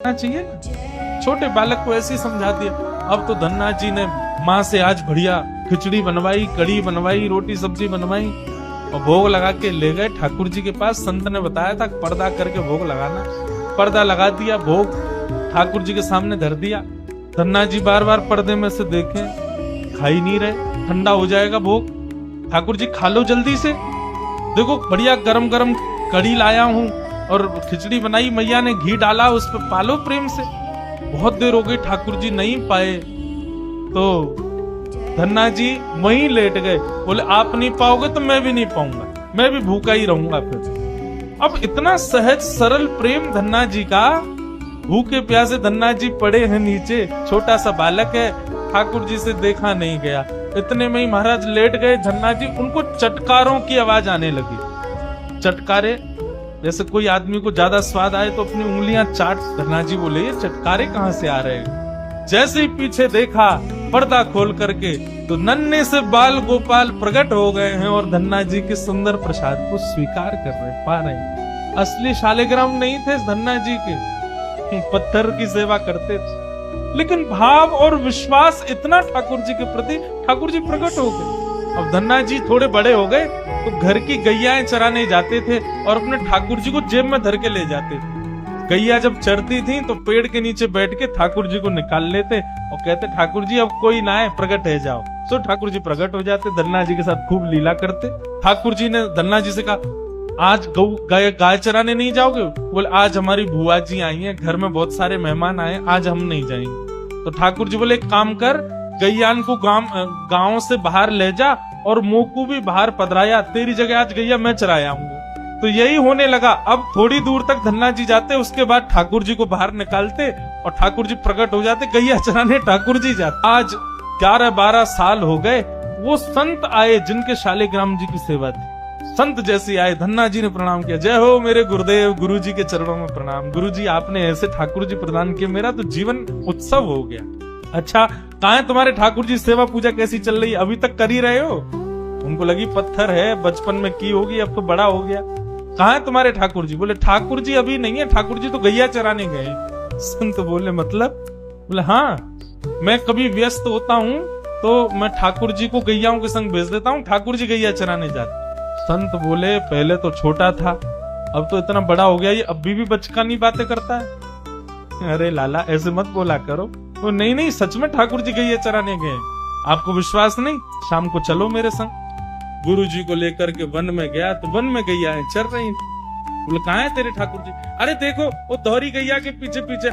करना चाहिए ना। छोटे बालक को ऐसे ही समझा दिया। अब तो धन्ना जी ने माँ से आज बढ़िया खिचड़ी बनवाई, कड़ी बनवाई, रोटी सब्जी बनवाई और भोग लगा के ले गए ठाकुर जी के पास। संत ने बताया था पर्दा करके भोग लगाना। पर्दा लगा दिया, भोग ठाकुर जी के सामने धर दिया। धन्ना जी बार बार पर्दे में से देखें, खा ही नहीं रहे। ठंडा हो जाएगा भोग, ठाकुर जी खा लो जल्दी से। देखो बढ़िया गरम गरम कड़ी लाया हूं और खिचड़ी बनाई, मैया ने घी डाला उस पर, पालो प्रेम से। बहुत देर हो गई, ठाकुर जी नहीं पाए तो धन्ना जी वहीं लेट गए। बोले आप नहीं पाओगे तो मैं भी नहीं पाऊंगा, मैं भी भूखा ही रहूंगा फिर। अब इतना सहज सरल प्रेम धन्ना जी का। भूखे प्यासे धन्ना जी पड़े हैं नीचे, छोटा सा बालक है, ठाकुर जी से देखा नहीं गया। इतने में ही महाराज लेट गए धन्ना जी। उनको चटकारों की आवाज आने लगी। चटकारे, जैसे कोई आदमी को ज्यादा स्वाद आए तो अपनी उंगलियां चाट। धन्ना जी बोले ये चटकारे कहां से आ रहे हैं। जैसे ही पीछे देखा पर्दा खोल करके तो नन्हे से बाल गोपाल प्रकट हो गए हैं और धन्ना जी के सुंदर प्रसाद को स्वीकार कर रहे, पा रहे। असली शालिग्राम नहीं थे धन्ना जी के, पत्थर की सेवा करते थे। लेकिन भाव और विश्वास इतना ठाकुर जी के प्रति, ठाकुर जी प्रकट हो गए। अब धन्ना जी थोड़े बड़े हो गए तो घर की गैयाएं चराने जाते थे और अपने ठाकुर जी को जेब में धर के ले जाते थे। गैया जब चरती थी तो पेड़ के नीचे बैठ के ठाकुर जी को निकाल लेते और कहते ठाकुर जी अब कोई ना आए, प्रकट है जाओ। तो ठाकुर जी प्रकट हो जाते, धन्ना जी के साथ खूब लीला करते। ठाकुर जी ने धन्ना जी से कहा आज गाय चराने नहीं जाओगे? बोले आज हमारी बुआ जी आई हैं, घर में बहुत सारे मेहमान आए, आज हम नहीं जाएंगे। तो ठाकुर जी बोले एक काम कर, गैयान को गांव से बाहर ले जा और मोकू भी बाहर पधराया, तेरी जगह आज गैया मैं चराया हूँ। तो यही होने लगा। अब थोड़ी दूर तक धन्ना जी जाते, उसके बाद ठाकुर जी को बाहर निकालते और ठाकुर जी प्रकट हो जाते, गैया चराने ठाकुर जी जाते। आज 11-12 साल हो गए। वो संत आए जिनके शालिग्राम जी की सेवा थी, संत जैसे आए। धन्ना जी ने प्रणाम किया, जय हो मेरे गुरुदेव, गुरु जी के चरणों में प्रणाम। गुरु जी आपने ऐसे ठाकुर जी प्रदान किए, मेरा तो जीवन उत्सव हो गया। अच्छा कहाँ है तुम्हारे ठाकुर जी, सेवा पूजा कैसी चल रही है, अभी तक कर ही रहे हो? उनको लगी पत्थर है, बचपन में की होगी, अब तो बड़ा हो गया। कहाँ है तुम्हारे ठाकुर जी? बोले ठाकुर जी अभी नहीं है, ठाकुर जी तो गैया चराने गए। संत बोले मतलब? बोले हाँ, मैं कभी व्यस्त होता हूँ तो मैं ठाकुर जी को गैयाओं के संग भेज देता हूँ, ठाकुर जी गैया चराने जाते। संत बोले पहले तो छोटा था, अब तो इतना बड़ा हो गया, ये अभी भी बचकानी बातें करता है। अरे लाला ऐसे मत बोला करो। तो नहीं सच में ठाकुर जी गैया चराने गए, आपको विश्वास नहीं? शाम को चलो मेरे संग। गुरु जी को लेकर के वन में गया तो वन में गैया चर रही थी। बोले कहाँ है तेरे ठाकुर जी? अरे देखो वो दोहरी गैया के पीछे पीछे